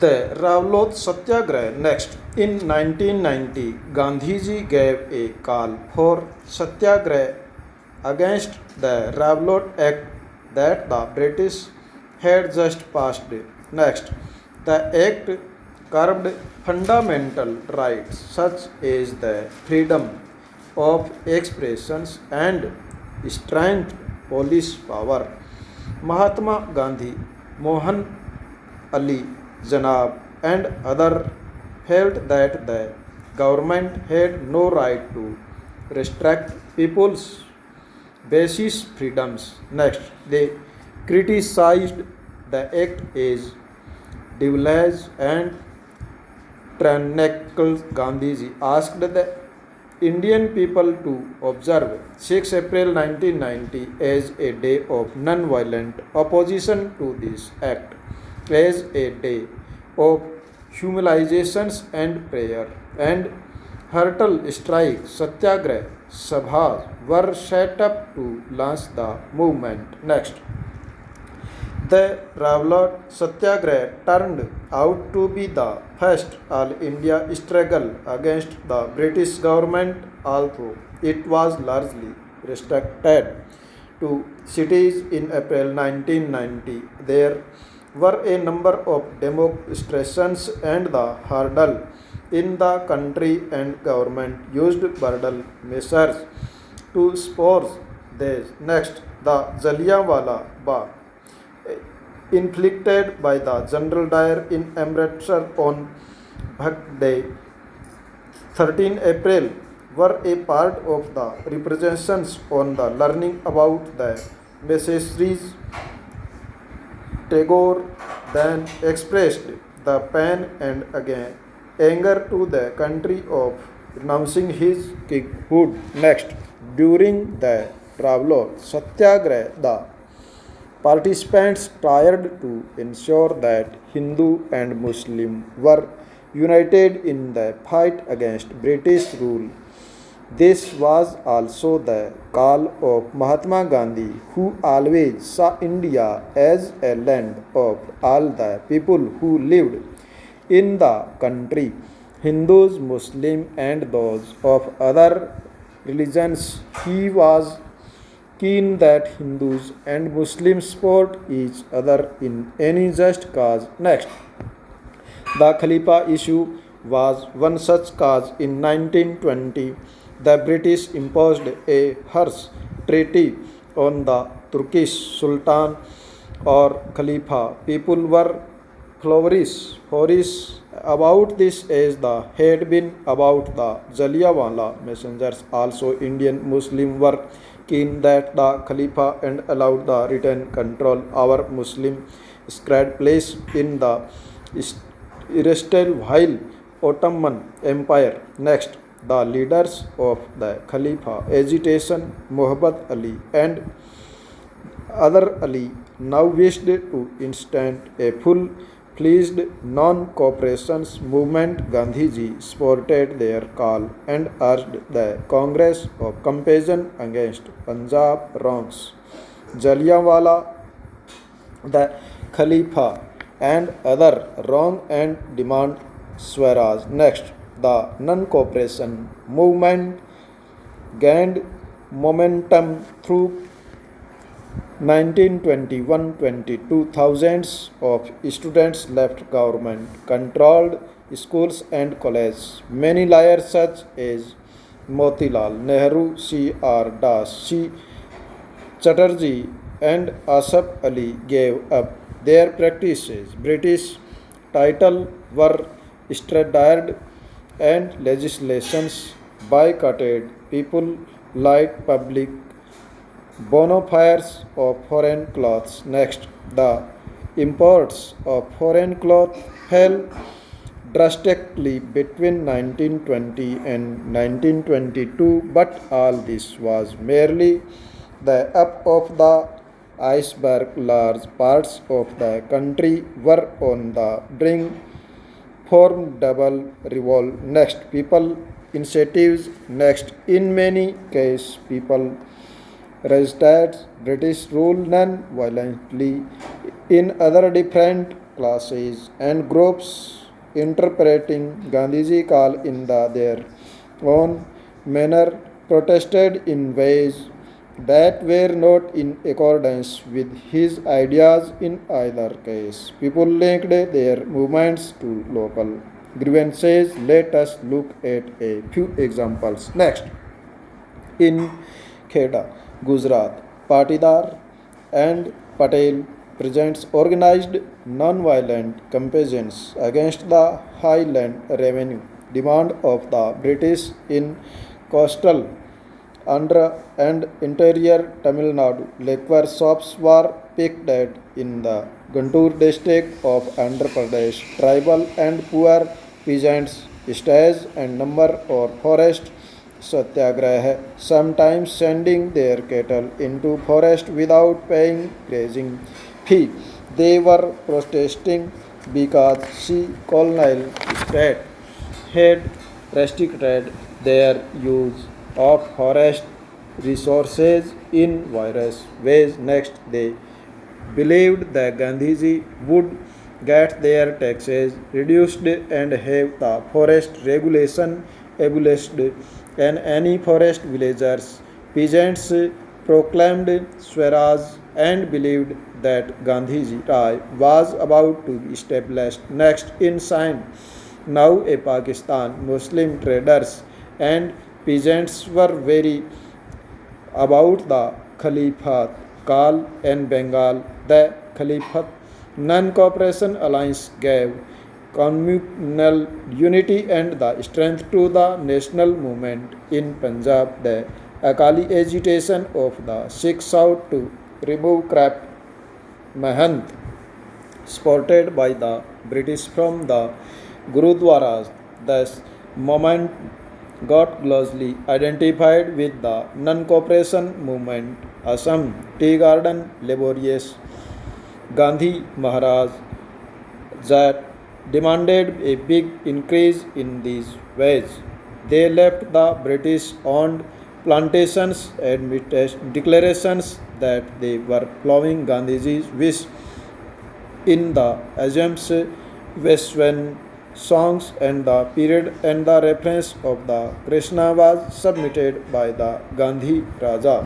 The Ravlot Satyagraha. Next, in 1990, Gandhiji gave a call for Satyagraha against the Ravlot Act that the British had just passed. Next, the Act curbed fundamental rights such as the freedom of expressions and strengthened police power. Mahatma Gandhi, Mohan Ali Janab, and others felt that the government had no right to restrict people's basic freedoms. Next, they criticized the act as devilish and tyrannical. Gandhiji asked the Indian people to observe 6 April 1990 as a day of non-violent opposition to this act, as a day of humiliations and prayer, and hurtle strike satyagrah sabhas were set up to launch the movement. Next, the Ravlot Satyagraha turned out to be the first all India struggle against the British government, although it was largely restricted to cities in April 1990. There were a number of demonstrations and the hurdle in the country, and government used brutal measures to support this. Next, the Jallianwala Bagh inflicted by the General Dyer in Amritsar on Bhag Day 13 April were a part of the representations on the learning about the messages. Tagore then expressed the pain and again anger to the country of renouncing his kinghood. Next, during the Ravlot Satyagraha, the participants tried to ensure that Hindu and Muslim were united in the fight against British rule. This was also the call of Mahatma Gandhi, who always saw India as a land of all the people who lived in the country, Hindus, Muslims, and those of other religions. He was keen that Hindus and Muslims support each other in any just cause. Next, the Khalifa issue was one such cause. In 1920, the British imposed a harsh treaty on the Turkish Sultan or Khalifa. People were furious about this as the had been about the Jallianwala messengers. Also, Indian Muslims were keen that the Khalifa and allowed the return control our Muslim sacred place in the erstwhile Ottoman Empire. Next, the leaders of the Khalifa agitation, Muhammad Ali and other Ali, now wished to instant a full fledged non-cooperation movement. Gandhiji supported their call and urged the Congress of Compassion against Punjab wrongs. Jallianwala, the Khalifa, and other wrong and demand Swaraj. Next, the non-cooperation movement gained momentum through 1921-22, thousands of students left government-controlled schools and colleges. Many leaders such as Motilal Nehru, C.R. Das, C. Chatterjee, and Asaf Ali gave up their practices. British titles were stranded and legislations boycotted. People light public bonfires of foreign clothes. Next, the imports of foreign cloth fell drastically between 1920 and 1922, but all this was merely the up of the iceberg. Large parts of the country were on the brink formidable revolt. Next, people initiatives. Next, in many cases, people resisted British rule non-violently. In other different classes and groups interpreting Gandhiji call in their own manner protested in ways that were not in accordance with his ideas in either case. People linked their movements to local grievances. Let us look at a few examples next. In Kheda, Gujarat, Patidar and Patel presents organized non-violent campaigns against the highland revenue demand of the British in coastal Andhra and interior Tamil Nadu. Liquor shops were picked in the Guntur district of Andhra Pradesh. Tribal and poor peasants stage and number or forest satyagraha, sometimes sending their cattle into forest without paying grazing fee. They were protesting because she colonial state had restricted their use of forest resources in various ways. Next, they believed that Gandhiji would get their taxes reduced and have the forest regulation abolished, and any forest villagers, peasants proclaimed Swaraj and believed that Gandhiji Raj was about to be established. Next in Sindh, now a Pakistan, Muslim traders and peasants were very about the Caliphate Kal and Bengal. The Caliphate non-cooperation alliance gave communal unity and the strength to the national movement in Punjab. The Akali agitation of the Sikhs sought to remove Crap Mahant, supported by the British from the Gurudwaras. This movement got closely identified with the non-cooperation movement. Assam Tea Garden Laborious Gandhi Maharaj that demanded a big increase in these wages. They left the British owned plantations amid declarations that they were following Gandhiji's wish. In the Assam's Western songs and the period and the reference of the Krishna was submitted by the Gandhi Raja.